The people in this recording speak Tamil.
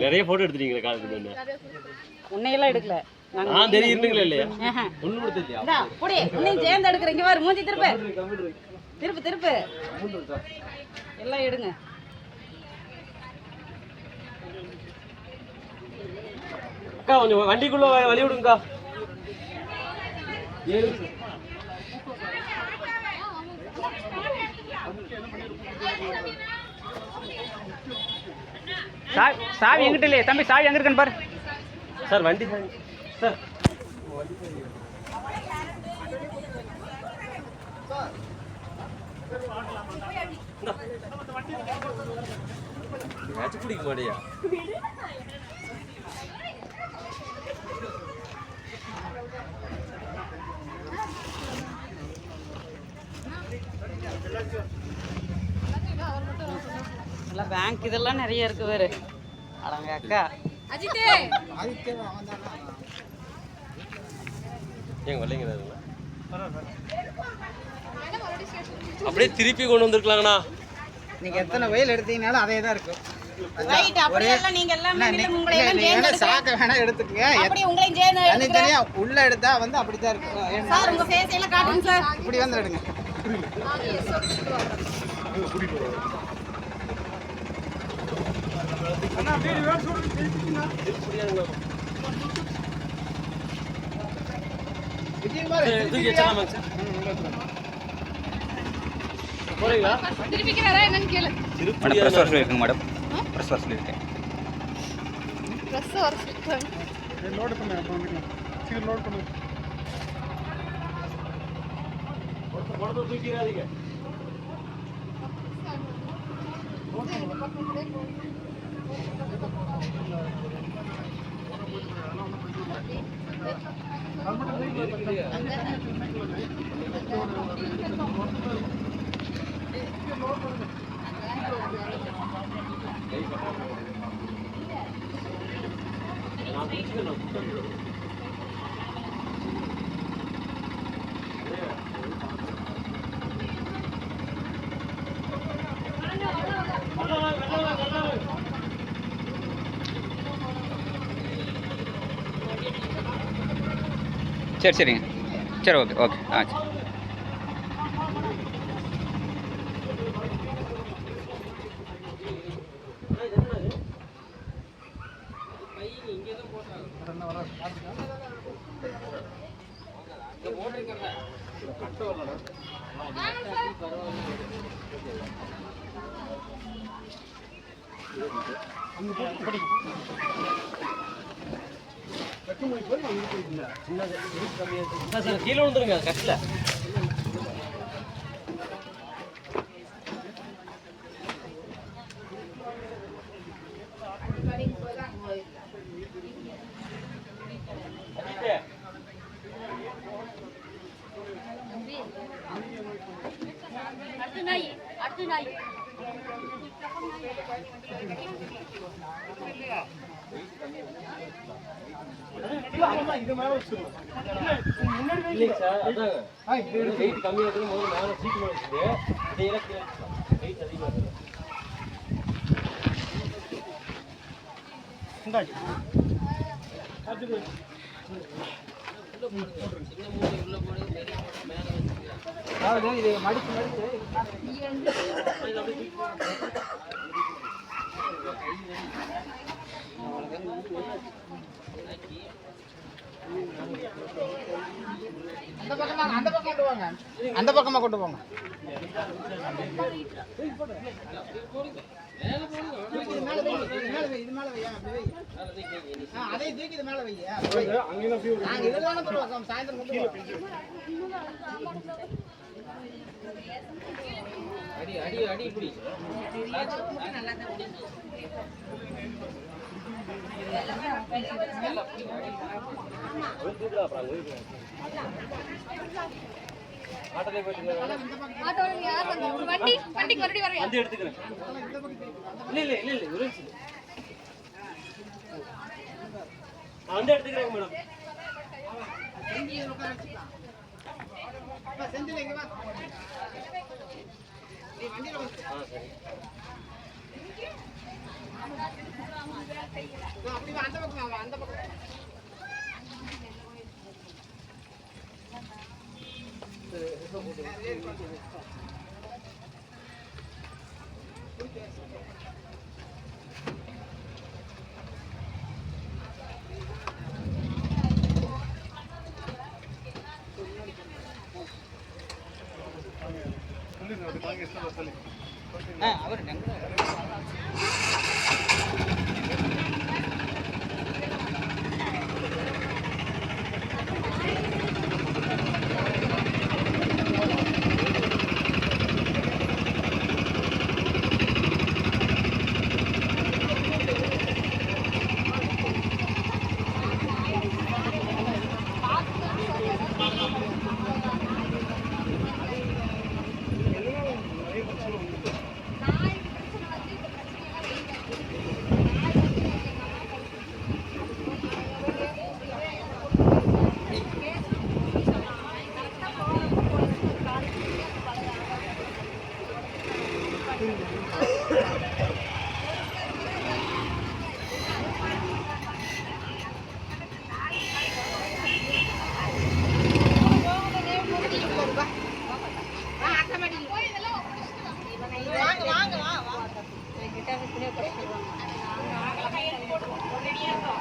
நிறைய போட்டோ எடுத்துட்டீங்களா காலத்துல? உன்னையெல்லாம் எடுக்கல. நான் தெரியுங்களா இல்லையா? ஒண்ணு கூட தெரியல. போடி உன்னையும் சேர்ந்து எடுக்கிறீங்க பாரு. மூஞ்சி திருப்பு திருப்பு திருப்பு எல்லாம் எடுங்க. அக்கா கொஞ்சம் வண்டிக்குள்ள வழி விடுங்கக்கா. சாவி எங்கிட்ட இல்லையே தம்பி, சாவி எங்க இருக்குன்னு பாரு சார். வண்டி சார் மேட்ச் பிடிக்க மாட்டியா? எல்லாம் பேங்க் இதெல்லாம் நிறைய இருக்கு வேறு. அடங்க அக்கா ஏங்க வரலைங்க? அப்படியே திருப்பி கொண்டு வந்திருக்கலாங்கண்ணா. நீங்க எத்தனை வெயில் எடுத்தீங்கனாலும் அதே தான் இருக்கும். தனித்தனியா உள்ள எடுத்தா வந்து அப்படித்தான் இருக்கும். இப்படி வந்து எடுங்க. சரி சரிங்க. சரி ஓகே ஓகே. சரி. கீழே விழுந்துருங்க கஷ்ட. இது மேல வச்சிருக்கோம். முன்னாடி சார் அதாங்க வெயிட் கம்மியா இருக்கு. முதல்ல மேல சீட் மேல வச்சிட்டு இதெல்லாம் வெயிட் அதிகமா இருக்கு. இந்தாடி அது உள்ள போடுங்க. சின்ன மூடி உள்ள போடுங்க. மேல வச்சிருங்க. அதாவது இது மடிச்சு மடிச்சு அந்த பக்கமா கொண்டு போங்க. அதை தூக்கி இது மேல வைங்க. சாயந்தரம் அடி அடி அடி இப்படி செந்தில் ஆ சரி. அப்படி வா, அந்த பக்கம் வா, அந்த பக்கம். அவர்